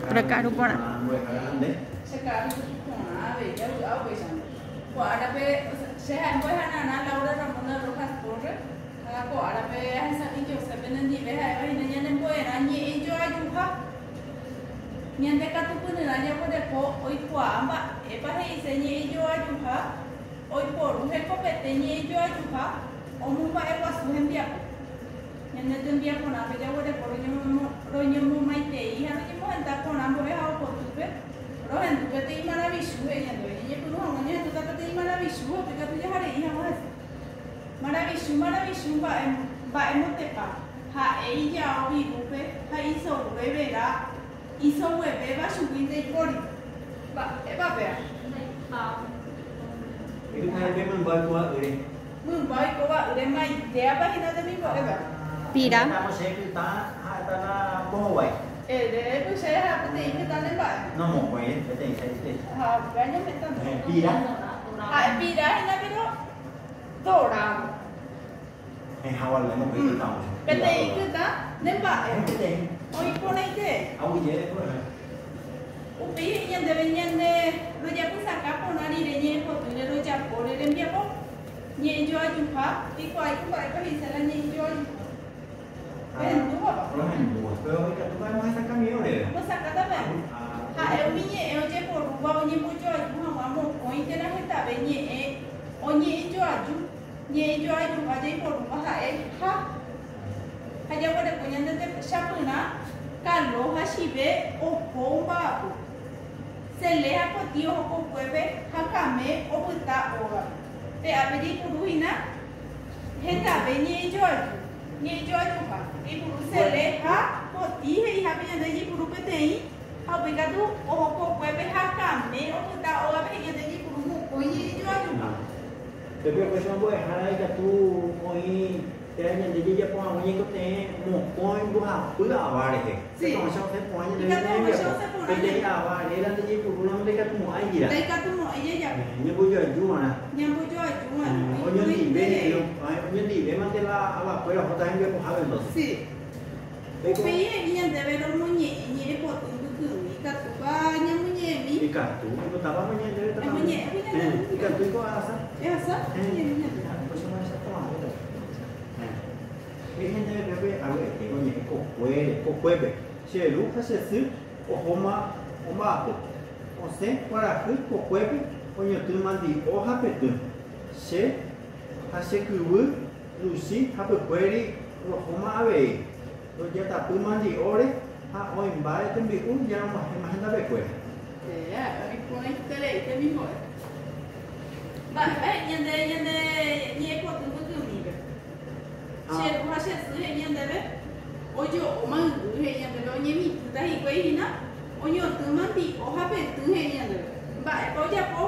Prakaru pora. Nyande katu pun nanya pada ko oi kwa amba epa hei senye ijo ajuha oi poru he ko petenye ijo ajuha omumba epa suhembia ko nyande tembia ko na peja wode poru nyemu mai tei ha nyemu anta ko na bo ha ko tupe rohen tupe te imana visu he nyando nye punu ha mane tu ta te imana visu pe ka tuja hare iha mas mana visu ba emotepa ha eija obi rupe ha iso revera iso webe ba subir de cori ba vea itu kan dia membuat kuat ure membuat kuat ure mai dia apa kita demi kok eba Pira. Kita saya kita ada na bohwai de tu saya apa te kita nemba no mo koi kita saya itu ha banyak betul pira pira ina pero dora hawal lah mo kita tahu pete kita nemba oi pone ite aku je upi yang de venyan de lo ya pusa kapo nari de nye po tu de lo ya po de envia po nye jo ajuha ti ko ai ko ai pa hisala nye jo ben tu ba pero kita tu kan masa kami ore mo sakata ba ha e mi nye e o je po ru ba nye po jo ajuha ma mo ko ite na heta be nye e o nye jo aju ba je po ru ba ha e ha ya ko de ko nyande te shapuna kalo ha shibe o pomba se le ha ko tio ko kuebe ha kame o buta oga te abedi kuruina heta be nye jo ha e puru se le ha ko ti he ha be nyande ji puru petei ha be ga du o ko kuebe ha kame o buta oga be nyande ji puru mu ko nye jo ha tapi aku cuma buat hal itu tu koi thế nên thì giờ qua mình có thể một point của học cứ ở vào đây thì còn sau thế point như thế này cái đấy ở vào đấy là cái gì cũng làm đây cái một ai gì đó đây cái một ai gì vậy như bây giờ chú mà như bây giờ chú mà có nhân gì bên này luôn nhân gì bên mà thế là ở quay đầu tay bên cũng hay rồi sí bây giờ nhân để về đâu muốn nhẹ nhẹ bỏ tụi cứ cả tụi ba nhân muốn nhẹ mi cả tụi nó tập bao nhiêu đấy tập muốn nhẹ cả tụi có sao sao nhẹ nhẹ cái gente bebe a ver que oye co cueve se lu hace su o homa o se para que co cueve oye tu mandi o hapetu se hace que lucy hape query o homa ave lo ya ta tu mandi ore ha hoy vale te un ya más anda be query ahí pone tele te mismo va nhân de nhẹ por tu se ha se su he nyen debe ojo o man du he nyen debe o nyemi ta hi kwei hina o nyo tu man ti o ha pe tu he nyen debe ba e ko ja ko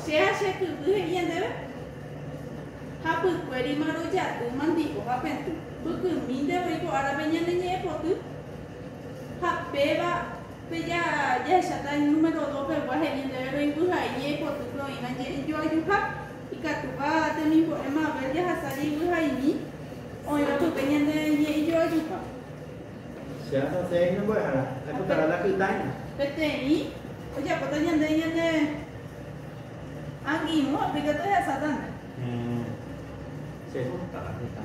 se ha se ku tu he nyen debe ha pu kweri ma ro ja tu man ti o ha pe tu pu ku min de wei ko ara be nyen nye po tu ha pe ba pe ya sa ta número 2 pe wa he nyen debe wei ku ha nye po tu ko ina je jo ju ha ikatuba temi ko ema verde hasari uhaini o yo tu peñande ye yo yupa se hace se no voy a la puta la que está petei oye ko tañande ñande angi mo pe que to ya satan se junta la que está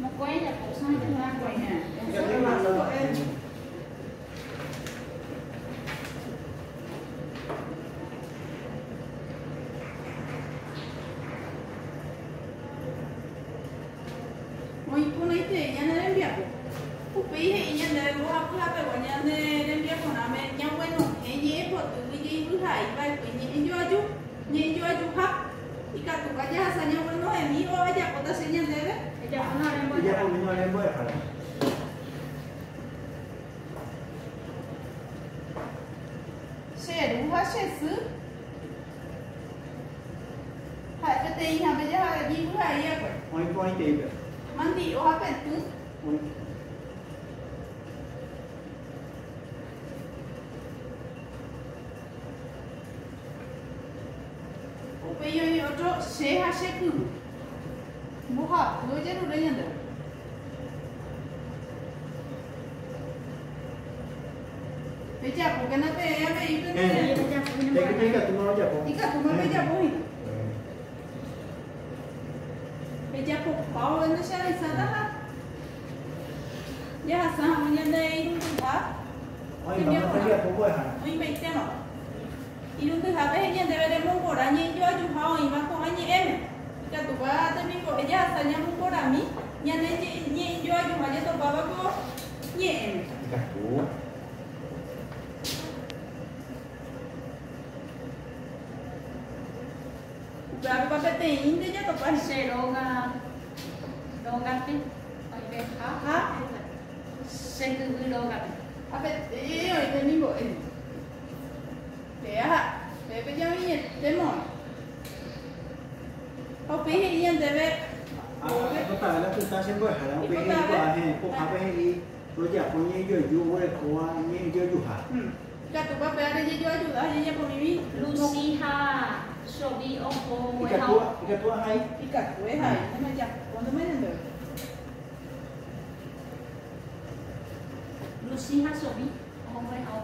mo ko ella ko sa ni na ko ella Oi, puna ite, nyane rembia ko. Upe he nyane ruha pula pe ko nyane rembia ko na me nya bueno, he ye po tu ye bu hai ba ko nye jo aju ha. Ika tu ka ja sa nya bueno he mi o aja ko ta se nyane re. Ja ana rembo. ya no rembo ya para se ruha se su. Hai pe te ha be ja ji bu hai ya ko. hoy point de Mandi o ha pe tu. Upe yo yo se ha se ku. Moha, no ya no leyendo. Beja, porque no te he visto. Técnica tu mano ya po. Ika, tu me beja boy. Beja po, pao no siya isada ha. Ya sa mañana irun ha. Ay, vamos a ir a poco de jara. Hoy me tema. Irun ha be nya debe de mo por añi yo ju ha hoy ma ko añi em. Ika tu ba ta mi ko ella sa nya mo por a mí. Nya ne ni yo ju ha ya to baba ko ni em. Ika tu. Baru bapak teh ini dia tu pas. Loga pe. Oi be ha. Ha? Se tu loga pe. Apa hoy te mimbo ini. Vea, bebe ya viene demo. Kau pergi yang debe. Có tài là chúng ta sẽ bơi hả? Bây giờ qua hè, cô phá bây đi. Tôi giả con nhé rồi du với cô nhé chơi du hả? Kat tu bapak ada je jual juga je pun mimi. Luciha. Sobi opo we ha. Ika tua hay. Ikat tu hai. Nama jak. Kondo mana tu? Luciha sobi opo we ha.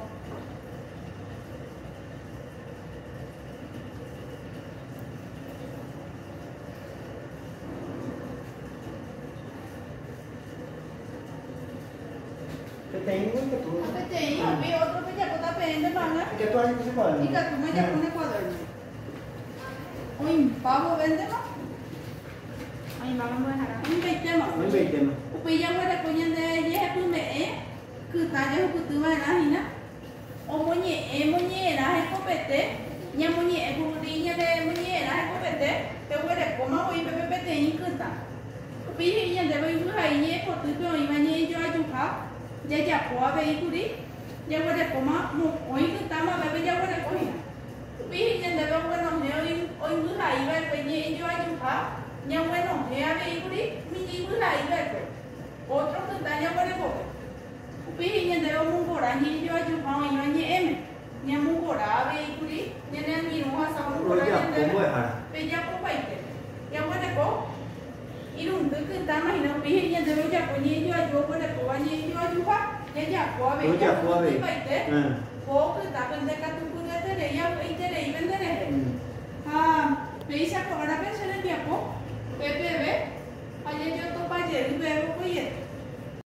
Cái tên của cái tua. Apa teh? Hobi otro pe jak kota pe ende mana? Cái tua như thế nào? Ikat tu mana jak kona kuadar. Oi, pavo vende ma? Ai mama mo ha. Ini baik tema. Mới về tìm. Upaya pada punya dia pun me kita je aku tu mana hina. Omonye lah aku pete. Nya monye aku dinya de monye lah aku pete. Te wede koma oi pete ni kita. Upaya nya de bai bu hai ye ko tu to i manye jo aju kha. Ja ko ave iku di. Ja wede koma mo oi kita ma be ja wede ko hina. Upaya nya de ba ko no he oi bu hai ba pe nye jo aju kha. Nya wede no he ave iku di. Mi ni bu hai ba ko. Otro que daña por el bote. Upi nya de mu gora ni yo ju pa yo ni em. Nya mu gora ve kuri nya ne mi no sa mu Rồi gora giả nya cô de. bơi hả? Pe ya ko pai te. Ya wa de ko. Irun de que ta ma no pi nya de ya ko ni yo ju ko de ko wa ni yo ju pa. Ya ko ve. Rồi giả cô về. Pai te. Ko que ta ben de ka tu ku de te ya pai te le ben de le. Ha, pe sa ko ara pe se le tiempo. Pepe ve. Ayer yo to pa ye ve ko ye.